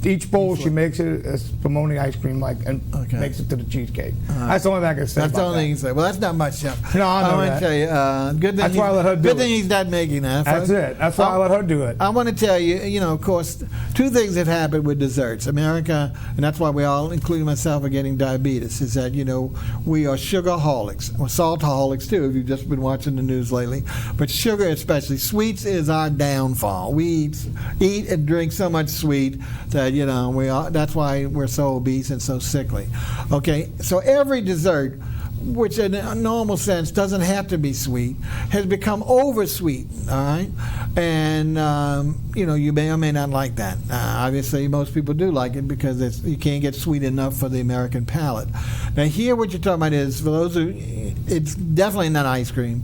each bowl she makes it as spumoni ice cream, like, and makes it to the cheesecake. That's the only thing I can say. That's the only thing you can say. Well, that's not much, chef. No, I know want to tell you, good thing. That's why I let her do it. Good thing he's not making that. That's it. That's why I let her do it. I want to tell you, you know, of course, 2 things have happened with desserts. America, and that's why we all, including myself, are getting diabetes, is that, you know, we are sugarholics, or saltaholics too, if you've just been watching the news lately. But sugar, especially sweets, is our downfall. We eat and drink so much sweet that, you know, that's why we're so obese and so sickly. Okay, so every dessert, which in a normal sense doesn't have to be sweet, has become oversweet, all right? And, you know, you may or may not like that. Obviously, most people do like it because you can't get sweet enough for the American palate. Now, here what you're talking about is, for those who, it's definitely not ice cream.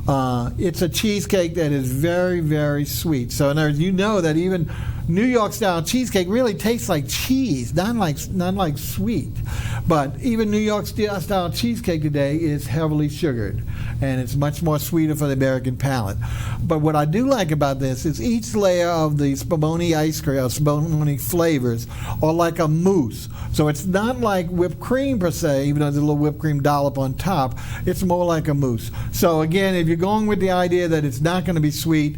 It's a cheesecake that is very, very sweet. So in other words, you know that even New York style cheesecake really tastes like cheese, not like sweet. But even New York style cheesecake today is heavily sugared, and it's much more sweeter for the American palate. But what I do like about this is each layer of the Spumoni ice cream, or Spumoni flavors, are like a mousse. So it's not like whipped cream per se, even though there's a little whipped cream dollop on top. It's more like a mousse. So again, if you're going with the idea that it's not going to be sweet,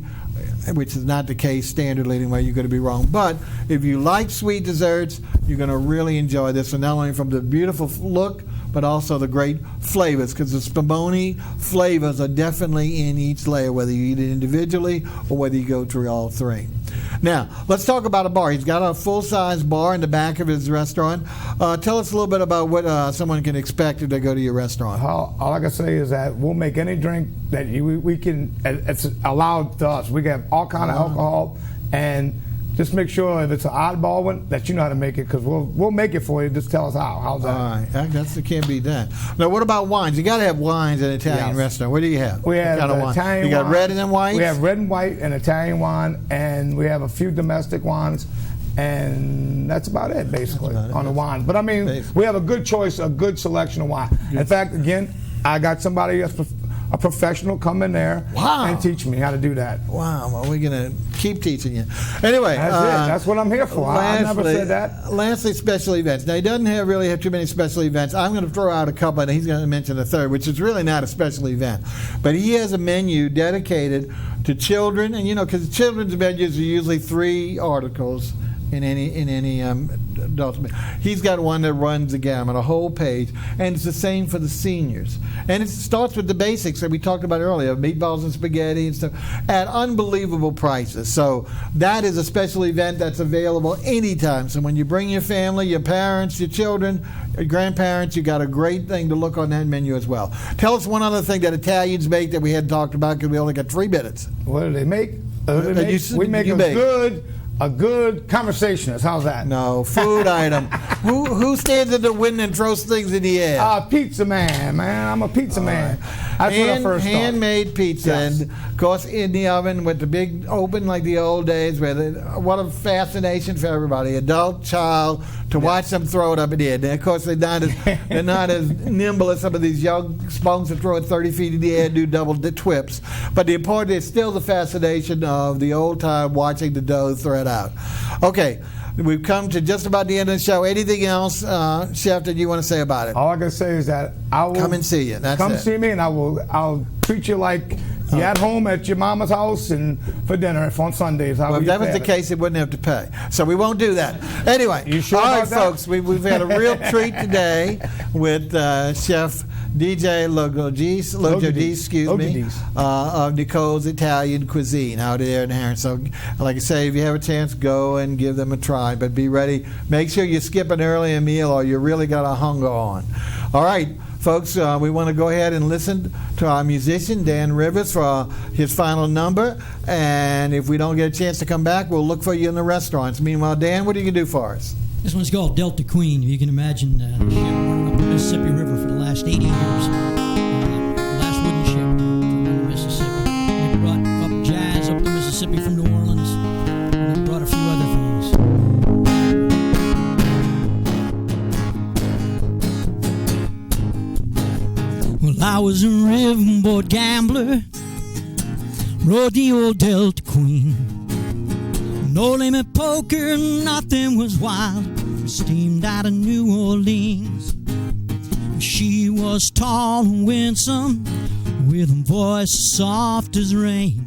which is not the case standardly anyway, you're going to be wrong. But if you like sweet desserts, you're going to really enjoy this one, not only from the beautiful look, but also the great flavors, because the Spumoni flavors are definitely in each layer, whether you eat it individually or whether you go through all three. Now, let's talk about a bar. He's got a full-size bar in the back of his restaurant. Tell us a little bit about what someone can expect if they go to your restaurant. All I can say is that we'll make any drink that we can, it's allowed to us. We have all kind of alcohol, and just make sure if it's an oddball one that you know how to make it, because we'll make it for you. Just tell us how. How's that? All right, that can't be done. Now, what about wines? You got to have wines in an Italian restaurant. What do you have? We have what kind of wine? Italian. You got wine. red and white. We have red and white and Italian wine, and we have a few domestic wines, and that's about it basically on the wines. But I mean, we have a good choice, a good selection of wine. In fact, again, I got somebody that's a professional come in there and teach me how to do that. Wow, well, we're going to keep teaching you. Anyway. That's it. That's what I'm here for. I never said that. Lastly, special events. Now, he doesn't really have too many special events. I'm going to throw out a couple, and he's going to mention a third, which is really not a special event. But he has a menu dedicated to children, and because children's menus are usually 3 articles in any adult. He's got one that runs the gamut, a whole page, and it's the same for the seniors. And it starts with the basics that we talked about earlier, meatballs and spaghetti and stuff, at unbelievable prices. So that is a special event that's available anytime. So when you bring your family, your parents, your children, your grandparents, you got a great thing to look on that menu as well. Tell us one other thing that Italians make that we hadn't talked about because we only got 3 minutes. What do they make? We make a good conversationist. How's that? No, food item. Who stands at the window and throws things in the air? Pizza man, I'm a pizza man. That's when I first started. Handmade pizza, Yes. and of course in the oven with the big open like the old days. What a fascination for everybody, adult, child, to watch them throw it up in the air. And of course they're not as nimble as some of these young spunks that throw it 30 feet in the air and do double twips. But the important is still the fascination of the old time watching the dough thread out. Okay, we've come to just about the end of the show. Anything else, Chef, that you want to say about it? All I can say is that I will come and see you. See me, and I'll treat you like you're at home at your mama's house and for dinner on Sundays. Well, if that was the case, it wouldn't have to pay. So we won't do that. Anyway, you sure all right, about that? folks, we've had a real treat today with Chef DJ Logis, of Nicoles Italian Cuisine out there in Harris. So, like I say, if you have a chance, go and give them a try. But be ready. Make sure you skip an early meal, or you really got a hunger on. All right, folks, we want to go ahead and listen to our musician, Dan Rivers, for his final number. And if we don't get a chance to come back, we'll look for you in the restaurants. Meanwhile, Dan, what are you going to do for us? This one's called Delta Queen. You can imagine ship running up the Mississippi River for the last 80 years. Last wooden ship from the Mississippi. They brought up jazz up the Mississippi from New Orleans. And they brought a few other things. Well, I was a riverboat gambler, rode the old Delta Queen. No limit poker, nothing was wild. We steamed out of New Orleans. She was tall and winsome, with a voice soft as rain.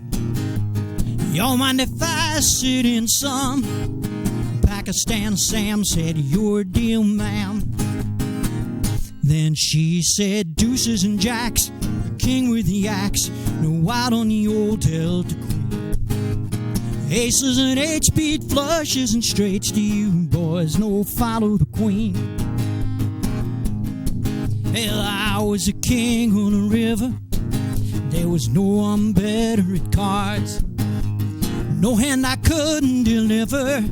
Y'all mind if I sit in some? Pakistan Sam said, "Your deal, ma'am." Then she said, "Deuces and jacks, king with the axe, no out on the old Delta Queen. Aces and eight-speed flushes and straights to you boys, no follow the queen." Hell, I was a king on a river. There was no one better at cards. No hand I couldn't deliver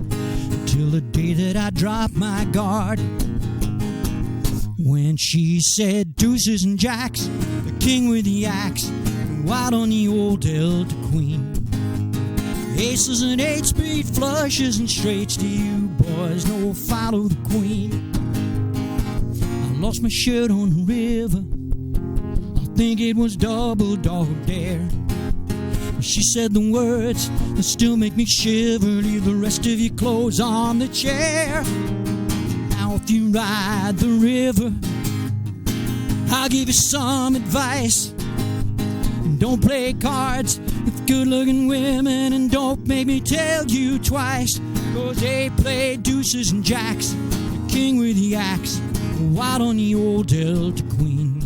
till the day that I dropped my guard. When she said deuces and jacks, the king with the axe, out on the old Delta Queen. Aces and 8-speed flushes and straights to you boys, no follow the queen. I lost my shirt on the river, I think it was Double Dog Dare. She said the words that still make me shiver, leave the rest of your clothes on the chair. Now if you ride the river, I'll give you some advice. Don't play cards with good-looking women, and don't make me tell you twice, 'cause they play deuces and jacks, the king with the axe, wild on the old Delta Queen.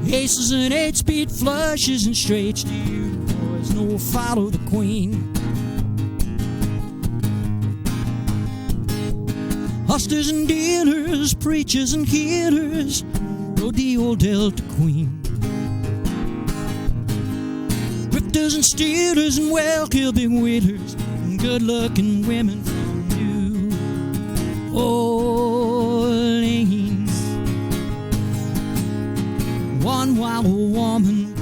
Aces and 8-speed flushes and straights to you boys, no follow the queen. Hustlers and dealers, preachers and healers, rode the old Delta Queen. Grifters and stealers and well-killed big wheelers, and good-looking women from New Orleans. One wild woman,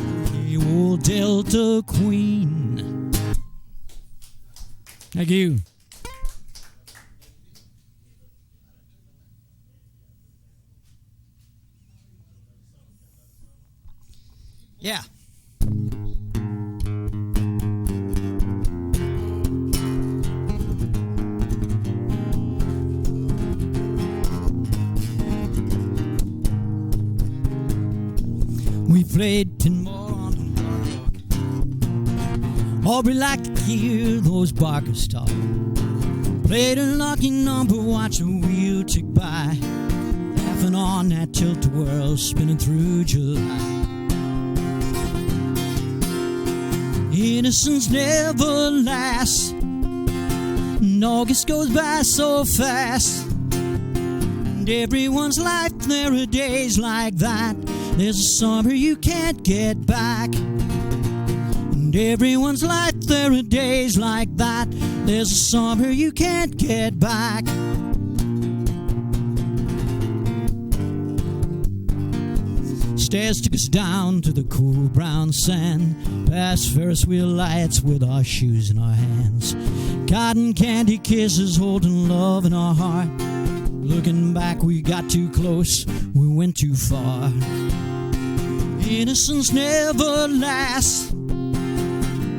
the old Delta Queen. Thank you. Yeah. We played 10 more on the boardwalk. Oh, we like to hear those barkers talk. Played a lucky number, watch a wheel tick by, laughing on that tilt-a-whirl spinning through July. Innocence never lasts, and August goes by so fast. And everyone's life, there are days like that. There's a summer you can't get back. And everyone's life, there are days like that. There's a summer you can't get back. Stairs took us down to the cool brown sand, past Ferris wheel lights with our shoes in our hands. Cotton candy kisses holding love in our heart. Looking back, we got too close, we went too far. Innocence never lasts,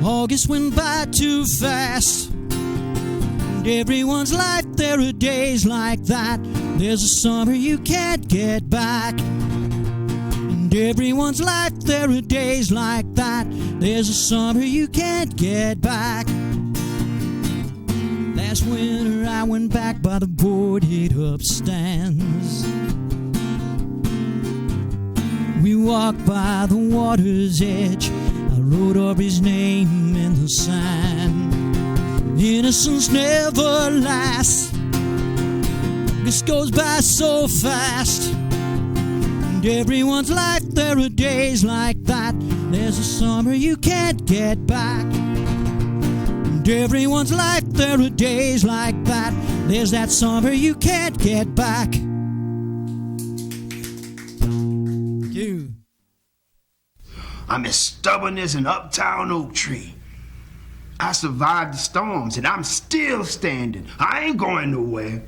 August went by too fast. And everyone's life, there are days like that. There's a summer you can't get back. And everyone's life, there are days like that. There's a summer you can't get back. Last winter I went back by the boarded up stands. We walked by the water's edge, I wrote Aubrey's name in the sand. Innocence never lasts, this goes by so fast. And everyone's life, there are days like that. There's a summer you can't get back. And everyone's life, there are days like that. There's that summer you can't get back. You. I'm as stubborn as an uptown oak tree. I survived the storms and I'm still standing. I ain't going nowhere.